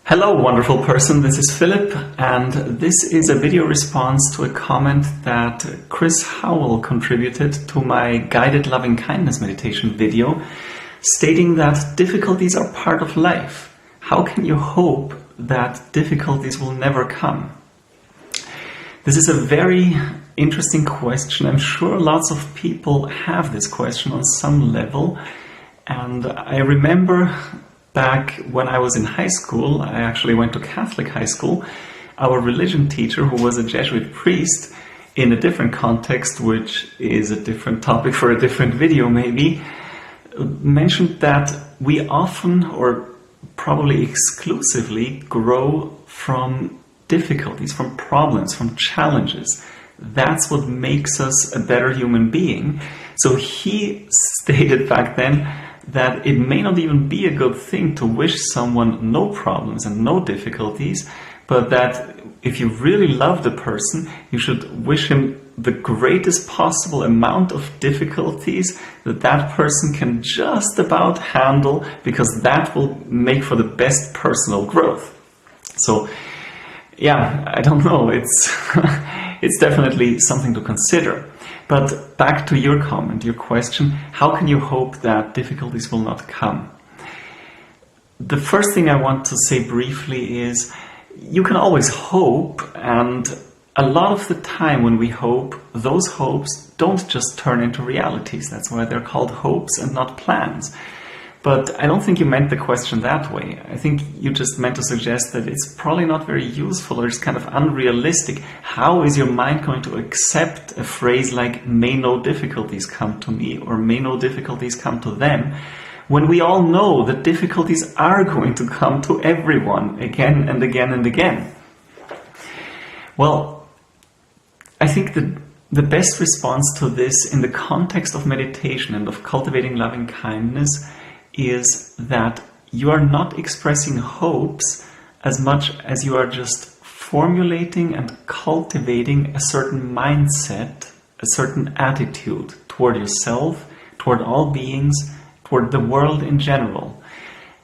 Hello, wonderful person. This is Philip, and this is a video response to a comment that Chris Howell contributed to my guided loving kindness meditation video, stating that difficulties are part of life. How can you hope that difficulties will never come? This is a very interesting question. I'm sure lots of people have this question on some level, and I remember back when I was in high school, I actually went to Catholic high school, our religion teacher, who was a Jesuit priest in a different context, which is a different topic for a different video maybe, mentioned that we often, or probably exclusively, grow from difficulties, from problems, from challenges. That's what makes us a better human being. So he stated back then that it may not even be a good thing to wish someone no problems and no difficulties, but that if you really love the person, you should wish him the greatest possible amount of difficulties that that person can just about handle, because that will make for the best personal growth. So yeah, I don't know, it's definitely something to consider. But back to your comment, your question, how can you hope that difficulties will not come? The first thing I want to say briefly is you can always hope, and a lot of the time when we hope, those hopes don't just turn into realities. That's why they're called hopes and not plans. But I don't think you meant the question that way. I think you just meant to suggest that it's probably not very useful, or it's kind of unrealistic. How is your mind going to accept a phrase like, may no difficulties come to me, or may no difficulties come to them, when we all know that difficulties are going to come to everyone again and again and again? Well, I think the best response to this in the context of meditation and of cultivating loving kindness is that you are not expressing hopes as much as you are just formulating and cultivating a certain mindset, a certain attitude toward yourself, toward all beings, toward the world in general.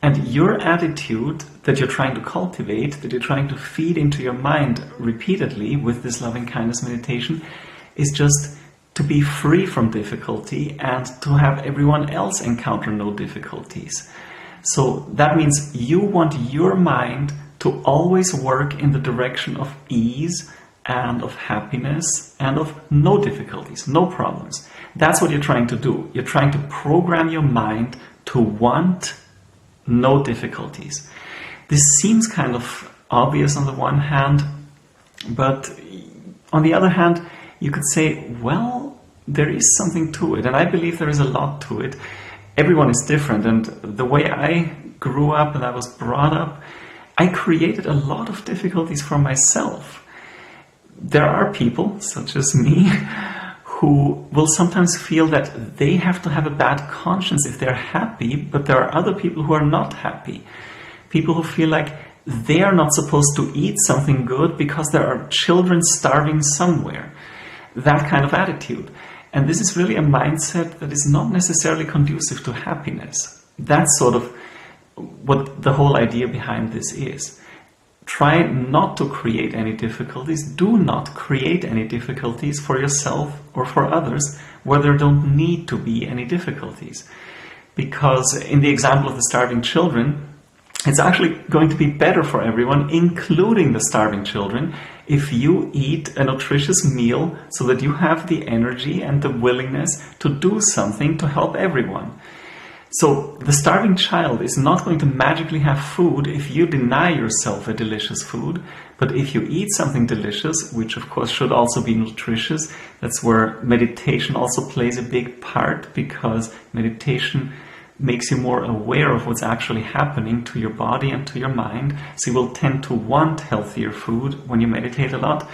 And your attitude that you're trying to cultivate, that you're trying to feed into your mind repeatedly with this loving kindness meditation, is just to be free from difficulty and to have everyone else encounter no difficulties. So that means you want your mind to always work in the direction of ease and of happiness and of no difficulties, no problems. That's what you're trying to do. You're trying to program your mind to want no difficulties. This seems kind of obvious on the one hand, but on the other hand, you could say, well, there is something to it, and I believe there is a lot to it. Everyone is different, and the way I grew up and I was brought up, I created a lot of difficulties for myself. There are people, such as me, who will sometimes feel that they have to have a bad conscience if they're happy, but there are other people who are not happy. People who feel like they are not supposed to eat something good because there are children starving somewhere. That kind of attitude. And this is really a mindset that is not necessarily conducive to happiness. That's sort of what the whole idea behind this is. Try not to create any difficulties. Do not create any difficulties for yourself or for others where there don't need to be any difficulties. Because in the example of the starving children, it's actually going to be better for everyone, including the starving children, if you eat a nutritious meal so that you have the energy and the willingness to do something to help everyone. So the starving child is not going to magically have food if you deny yourself a delicious food, but if you eat something delicious, which of course should also be nutritious, that's where meditation also plays a big part, because meditation makes you more aware of what's actually happening to your body and to your mind. So you will tend to want healthier food when you meditate a lot.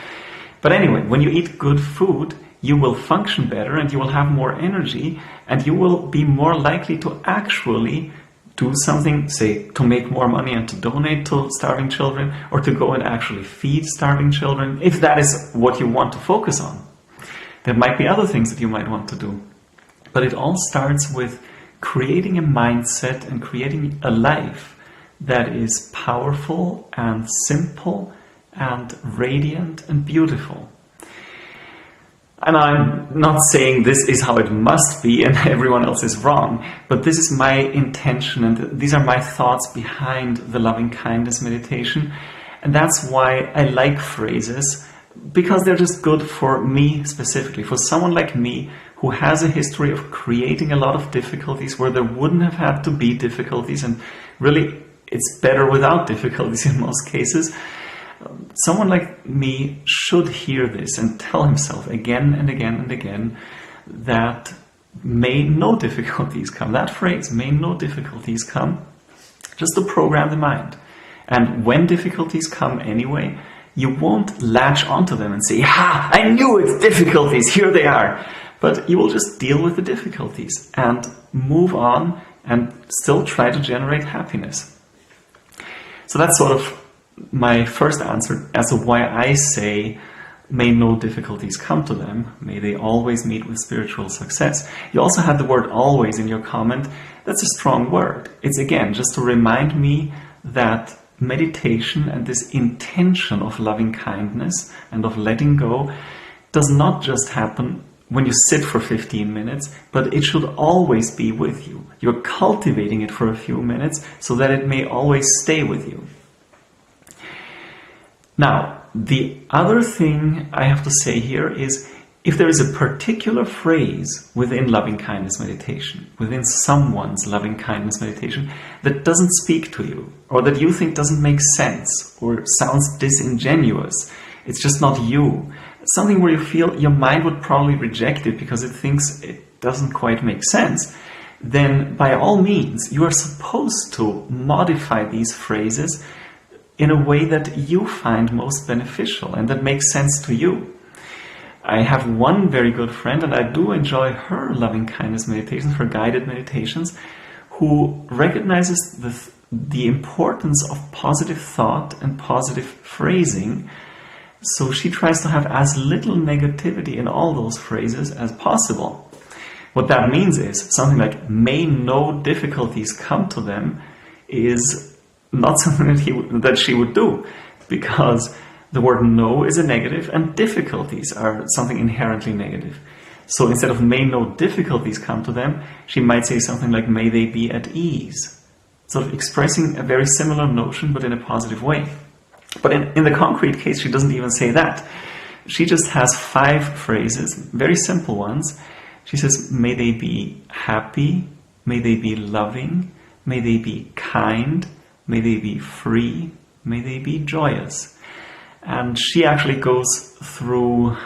But anyway, when you eat good food, you will function better and you will have more energy, and you will be more likely to actually do something, say, to make more money and to donate to starving children, or to go and actually feed starving children, if that is what you want to focus on. There might be other things that you might want to do. But it all starts with creating a mindset and creating a life that is powerful and simple and radiant and beautiful. And I'm not saying this is how it must be and everyone else is wrong, but this is my intention and these are my thoughts behind the loving kindness meditation. And that's why I like phrases, because they're just good for me specifically, for someone like me who has a history of creating a lot of difficulties where there wouldn't have had to be difficulties, and really it's better without difficulties in most cases. Someone like me should hear this and tell himself again and again and again that may no difficulties come. That phrase, may no difficulties come, just to program the mind. And when difficulties come anyway, you won't latch onto them and say, "Ha, I knew it's difficulties, here they are." But you will just deal with the difficulties and move on and still try to generate happiness. So that's sort of my first answer as to why I say, may no difficulties come to them, may they always meet with spiritual success. You also had the word always in your comment. That's a strong word. It's again just to remind me that meditation and this intention of loving kindness and of letting go does not just happen when you sit for 15 minutes, but it should always be with you. You're cultivating it for a few minutes so that it may always stay with you. Now, the other thing I have to say here is, if there is a particular phrase within loving kindness meditation, within someone's loving kindness meditation, that doesn't speak to you, or that you think doesn't make sense, or sounds disingenuous, it's just not you, something where you feel your mind would probably reject it because it thinks it doesn't quite make sense, then by all means, you are supposed to modify these phrases in a way that you find most beneficial and that makes sense to you. I have one very good friend, and I do enjoy her loving kindness meditations, her guided meditations, who recognizes the importance of positive thought and positive phrasing. So she tries to have as little negativity in all those phrases as possible. What that means is something like, may no difficulties come to them, is not something that she would do, because the word no is a negative and difficulties are something inherently negative. So instead of may no difficulties come to them, she might say something like, may they be at ease. Sort of expressing a very similar notion but in a positive way. But in the concrete case, she doesn't even say that. She just has 5 phrases, very simple ones. She says, may they be happy, may they be loving, may they be kind, may they be free, may they be joyous. And she actually goes through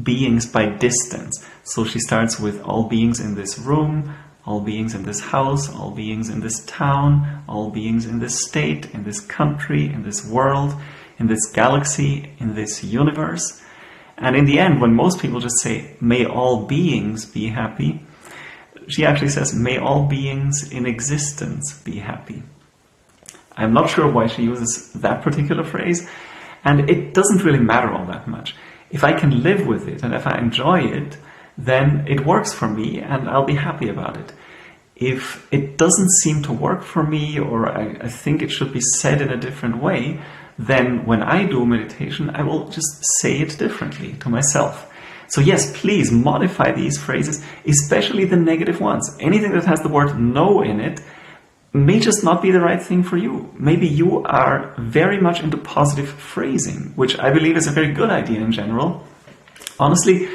beings by distance. So she starts with all beings in this room, all beings in this house, all beings in this town, all beings in this state, in this country, in this world, in this galaxy, in this universe. And in the end, when most people just say, may all beings be happy, she actually says, may all beings in existence be happy. I'm not sure why she uses that particular phrase, and it doesn't really matter all that much. If I can live with it and if I enjoy it, then it works for me and I'll be happy about it. If it doesn't seem to work for me, or I think it should be said in a different way, then when I do meditation, I will just say it differently to myself. So yes, please modify these phrases, especially the negative ones. Anything that has the word no in it may just not be the right thing for you. Maybe you are very much into positive phrasing, which I believe is a very good idea in general. Honestly,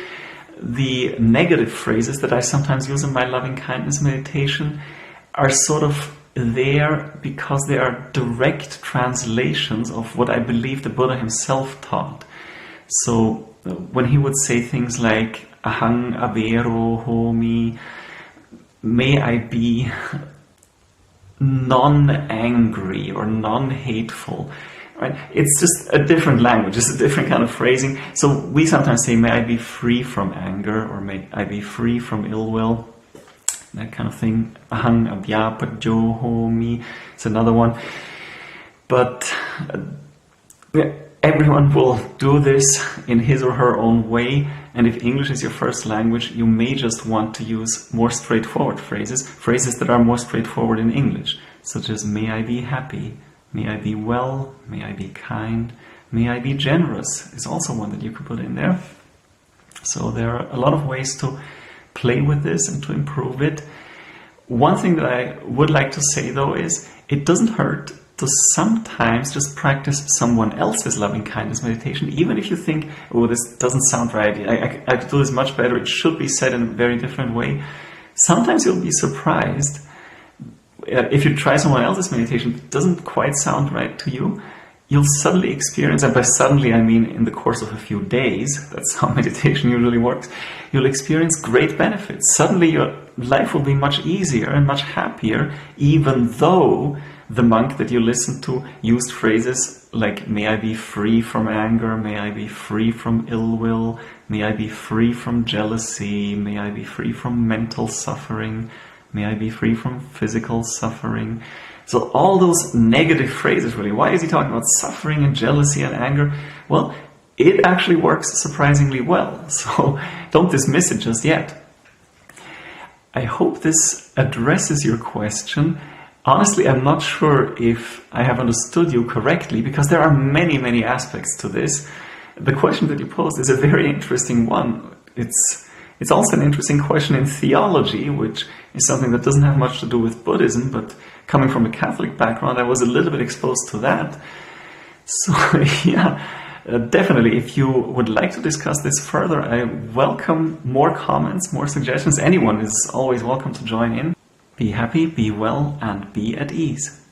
the negative phrases that I sometimes use in my loving kindness meditation are sort of there because they are direct translations of what I believe the Buddha himself taught. So when he would say things like ahang avero homi, may I be non-angry or non-hateful, right? It's just a different language, it's a different kind of phrasing. So we sometimes say, may I be free from anger, or may I be free from ill will, that kind of thing. Ahang abhyapajo homi, it's another one. But everyone will do this in his or her own way, and if English is your first language, you may just want to use more straightforward phrases that are more straightforward in English. such as may I be happy, may I be well, may I be kind, may I be generous is also one that you could put in there. So there are a lot of ways to play with this and to improve it. One thing that I would like to say though is it doesn't hurt to sometimes just practice someone else's loving kindness meditation, even if you think, oh, this doesn't sound right, I could do this much better, it should be said in a very different way. Sometimes you'll be surprised if you try someone else's meditation, it doesn't quite sound right to you. You'll suddenly experience, and by suddenly I mean in the course of a few days, that's how meditation usually works, you'll experience great benefits. Suddenly your life will be much easier and much happier, even though the monk that you listened to used phrases like, may I be free from anger, may I be free from ill will, may I be free from jealousy, may I be free from mental suffering, may I be free from physical suffering. So all those negative phrases, really, why is he talking about suffering and jealousy and anger? Well, it actually works surprisingly well, so don't dismiss it just yet. I hope this addresses your question. Honestly, I'm not sure if I have understood you correctly, because there are many, many aspects to this. The question that you posed is a very interesting one. It's also an interesting question in theology, which is something that doesn't have much to do with Buddhism, but coming from a Catholic background, I was a little bit exposed to that. So yeah, definitely, if you would like to discuss this further, I welcome more comments, more suggestions. Anyone is always welcome to join in. Be happy, be well, and be at ease.